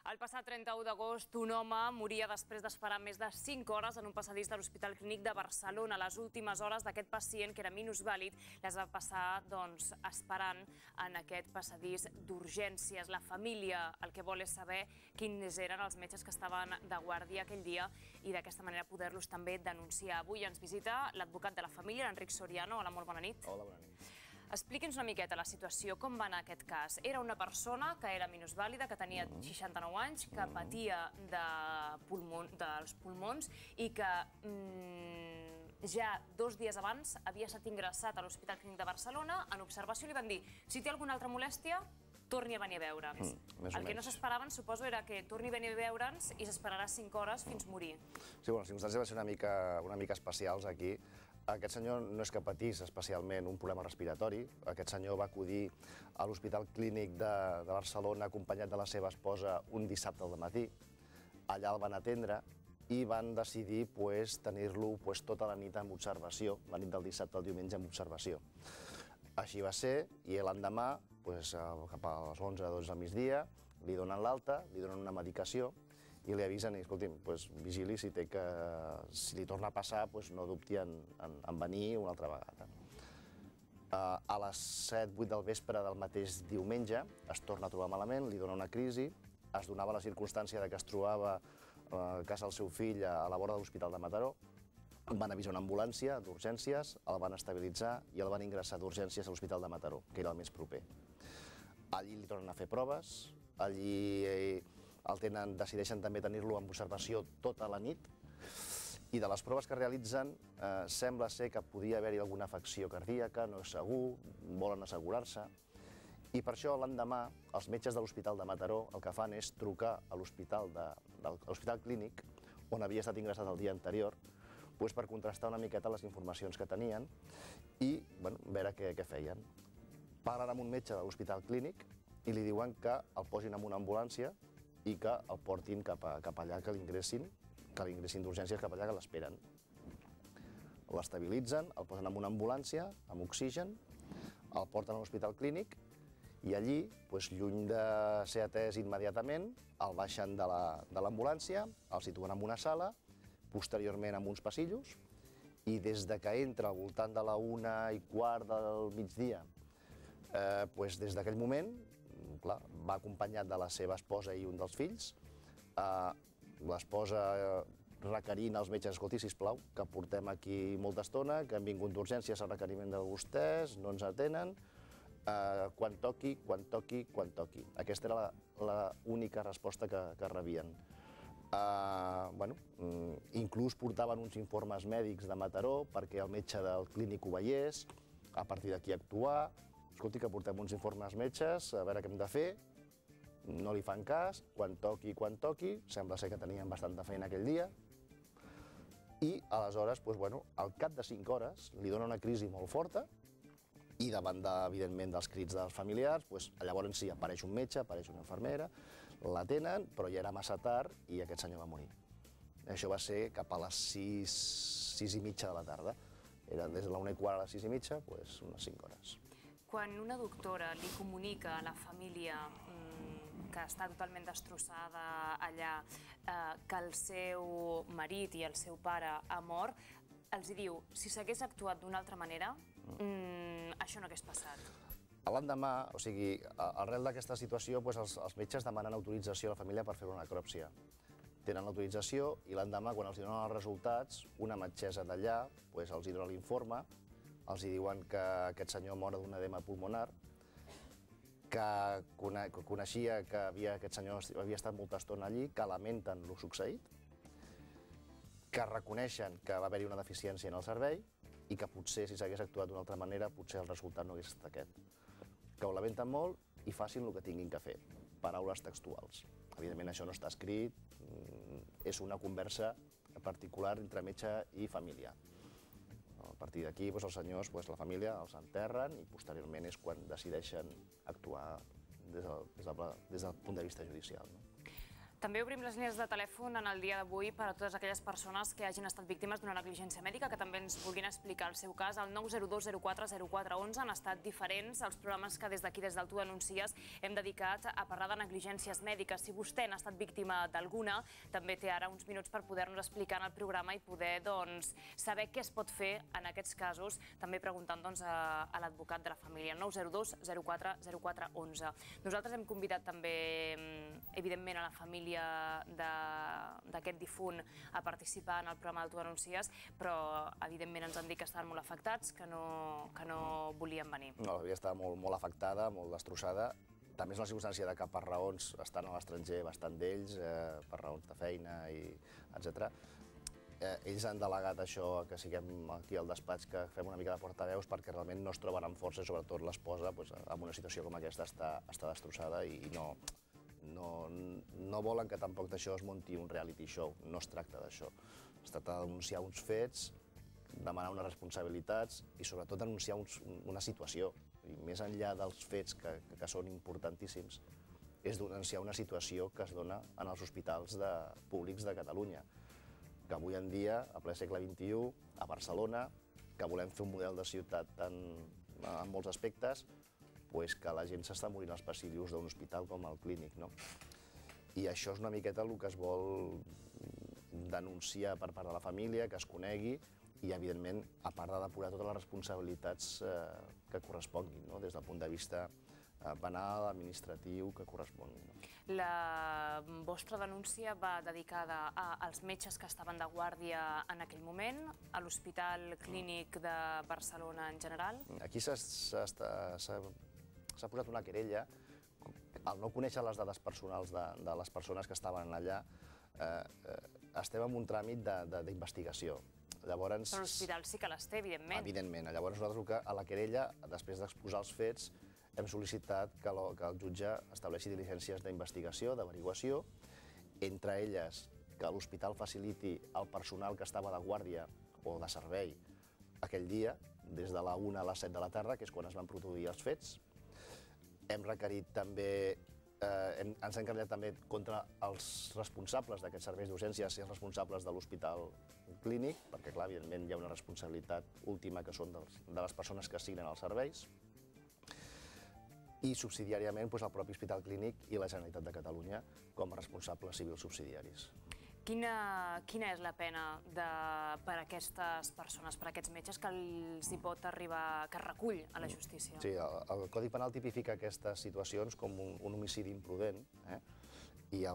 El passat 31 d'agost, un home moria després d'esperar més de 5 hores en un passadís de l'Hospital Clínic de Barcelona. Les últimes hores d'aquest pacient, que era minusvàlid, les va passar esperant en aquest passadís d'urgències. La família el que vol és saber quins eren els metges que estaven de guàrdia aquell dia i d'aquesta manera poder-los també denunciar. Avui ens visita l'advocat de la família, Enric Soriano. Hola, molt bona nit. Hola, bona nit. Expliqui'ns una miqueta la situació, com va anar aquest cas. Era una persona que era minusvàlida, que tenia 69 anys, que patia dels pulmons i que ja 2 dies abans havia estat ingressat a l'Hospital Clínic de Barcelona. En observació li van dir, si té alguna altra molèstia, torni a venir a veure'ns. El que no s'esperaven, suposo, era que torni a venir a veure'ns i s'esperarà 5 hores fins morir. Sí, les circumstàncies van ser una mica especials aquí. Aquest senyor no és que patís especialment un problema respiratori. Aquest senyor va acudir a l'Hospital Clínic de Barcelona acompanyat de la seva esposa un dissabte al matí. Allà el van atendre i van decidir tenir-lo tota la nit en observació, la nit del dissabte al diumenge en observació. Així va ser, i l'endemà, cap a les 11 o 12 del migdia, li donen l'alta, li donen una medicació i li avisen, escolti'm, vigili, si li torna a passar, no dubti en venir una altra vegada. A les 7-8 del vespre del mateix diumenge es torna a trobar malament, li dona una crisi, es donava la circumstància que es trobava a casa del seu fill a la vora de l'Hospital de Mataró. Van avisar una ambulància d'urgències, el van estabilitzar i el van ingressar d'urgències a l'Hospital de Mataró, que era el més proper. Allí li tornen a fer proves, allí decideixen també tenir-lo en observació tota la nit i de les proves que realitzen sembla ser que podia haver-hi alguna afecció cardíaca, no és segur, volen assegurar-se. I per això l'endemà els metges de l'Hospital de Mataró el que fan és trucar a l'Hospital Clínic, on havia estat ingressat el dia anterior, per contrastar una miqueta les informacions que tenien i veure què feien. Parlen amb un metge de l'Hospital Clínic i li diuen que el posin en una ambulància i que el portin cap allà, que l'ingressin d'urgències cap allà, que l'esperen. L'estabilitzen, el posen en una ambulància, amb oxigen, el porten a l'Hospital Clínic i allí, lluny de ser atès immediatament, el baixen de l'ambulància, el situen en una sala, posteriorment en uns passillos, i des que entra al voltant de la 1:15 del migdia, des d'aquell moment, va acompanyat de la seva esposa i un dels fills, l'esposa requerint als metges, escolti, sisplau, que portem aquí molta estona, que hem vingut d'urgències a requeriment de vostès, no ens atenen, quan toqui, quan toqui, quan toqui. Aquesta era l'única resposta que rebien. Inclús portaven uns informes mèdics de Mataró perquè el metge del clínic ho veiés, a partir d'aquí actuar. Escolti, que portem uns informes metges, a veure què hem de fer, no li fan cas, quan toqui, sembla ser que tenien bastanta feina aquell dia, i aleshores, al cap de 5 hores, li dona una crisi molt forta, i davant, evidentment, dels crits dels familiars, llavors sí, apareix un metge, apareix una infermera, l'atenen, però ja era massa tard i aquest senyor va morir. Això va ser cap a les 6:30 de la tarda. Era des de la 1:15 a les 6:30, unes 5 hores. Quan una doctora li comunica a la família que està totalment destrossada allà, que el seu marit i el seu pare ha mort, els diu, si s'hagués actuat d'una altra manera, això no hagués passat. L'endemà, arrel d'aquesta situació, els metges demanen autorització a la família per fer una necròpsia. Tenen l'autorització i l'endemà, quan els donen els resultats, una metgessa d'allà els dona l'informe, els diuen que aquest senyor mor d'un edema pulmonar, que coneixia que aquest senyor havia estat molta estona allí, que lamenten el succeït, que reconeixen que va haver-hi una deficiència en el servei i que potser, si s'hagués actuat d'una altra manera, potser el resultat no hagués estat aquest. Que ho lamenten molt i facin el que tinguin que fer. Paraules textuals. Evidentment, això no està escrit, és una conversa particular entre metge i família. A partir d'aquí, els senyors, la família, els enterren i posteriorment és quan decideixen actuar des del punt de vista judicial. També obrim les línies de telèfon en el dia d'avui per a totes aquelles persones que hagin estat víctimes d'una negligència mèdica, que també ens vulguin explicar el seu cas. El 902 04 0411 han estat diferents els programes que des d'aquí, des del Tu Denuncies, hem dedicat a parlar de negligències mèdiques. Si vostè n'ha estat víctima d'alguna, també té ara uns minuts per poder-nos explicar en el programa i poder saber què es pot fer en aquests casos, també preguntant a l'advocat de la família. 902 04 0411. Nosaltres hem convidat també, evidentment, a la família d'aquest difunt a participar en el programa del Tu Denuncies, però evidentment ens han dit que estaven molt afectats, que no volien venir. No, la vida estava molt afectada, molt destrossada. També és la circumstància que per raons estan a l'estranger bastant d'ells, per raons de feina, etc. Ells han delegat això, que siguem aquí al despatx, que fem una mica de portaveus, perquè realment no es troben amb força, sobretot l'esposa, en una situació com aquesta està destrossada i no volen que tampoc d'això es munti un reality show. No es tracta d'això. Es tracta de denunciar uns fets, demanar unes responsabilitats i sobretot denunciar una situació. I més enllà dels fets que són importantíssims, és denunciar una situació que es dona en els hospitals públics de Catalunya. Que avui en dia, a ple segle XXI, a Barcelona, que volem fer un model de ciutat en molts aspectes, que la gent s'està morint als passius d'un hospital com el Clínic. I això és una miqueta el que es vol denunciar per part de la família, que es conegui i, evidentment, a part de depurar totes les responsabilitats que corresponguin, des del punt de vista penal, administratiu, que corresponguin. La vostra denúncia va dedicada als metges que estaven de guàrdia en aquell moment, a l'Hospital Clínic de Barcelona en general? Aquí s'ha posat una querella. Al no conèixer les dades personals de les persones que estaven allà, estem en un tràmit d'investigació. Però l'hospital sí que les té, evidentment. Evidentment. Llavors nosaltres a la querella, després d'exposar els fets, hem sol·licitat que el jutge estableixi diligències d'investigació, d'averiguació, entre elles que l'hospital faciliti el personal que estava de guàrdia o de servei aquell dia, des de la 1 a les 7 de la tarda, que és quan es van produir els fets. Hem requerit també, ens hem carregat també contra els responsables d'aquests serveis d'urgències i els responsables de l'Hospital Clínic, perquè, clar, evidentment hi ha una responsabilitat última que són de les persones que assignen els serveis, i subsidiàriament el propi Hospital Clínic i la Generalitat de Catalunya com a responsables civils subsidiaris. Quina és la pena per a aquestes persones, per a aquests metges, que els hi pot arribar, que es recull a la justícia? Sí, el Codi Penal tipifica aquestes situacions com un homicidi imprudent i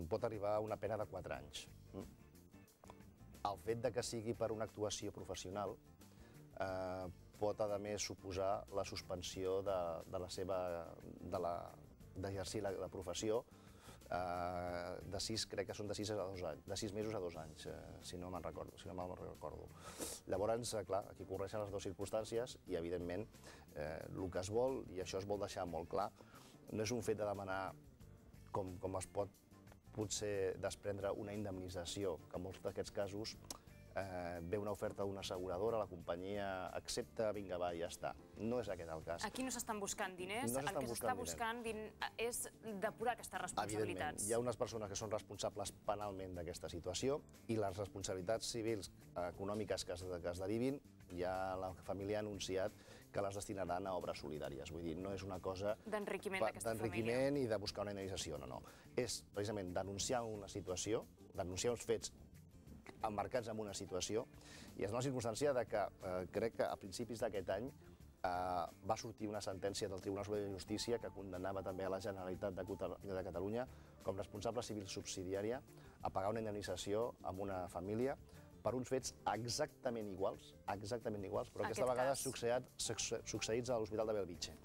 pot arribar a una pena de 4 anys. El fet que sigui per una actuació professional pot, a més, suposar la suspensió d'exercir la professió crec que són de 6 mesos a 2 anys, si no mal recordo. Llavors, clar, aquí correixen les dues circumstàncies i, evidentment, el que es vol, i això es vol deixar molt clar, no és un fet de demanar, com es pot potser desprendre, una indemnització, que en molts d'aquests casos ve una oferta d'una asseguradora, la companyia accepta, vinga, va, i ja està. No és aquest el cas. Aquí no s'estan buscant diners, el que s'està buscant és depurar aquestes responsabilitats. Evidentment, hi ha unes persones que són responsables penalment d'aquesta situació i les responsabilitats civils econòmiques que es derivin, ja la família ha anunciat que les destinaran a obres solidàries. Vull dir, no és una cosa d'enriquiment d'aquesta família. D'enriquiment i de buscar una indemnització, no. És precisament denunciar una situació, denunciar uns fets emmarcats en una situació, i és una circumstància que crec que a principis d'aquest any va sortir una sentència del Tribunal Superior de Justícia que condemnava també a la Generalitat de Catalunya com responsable civil subsidiària a pagar una indemnització a una família per uns fets exactament iguals, però aquesta vegada succeïts a l'Hospital de Bellvitge.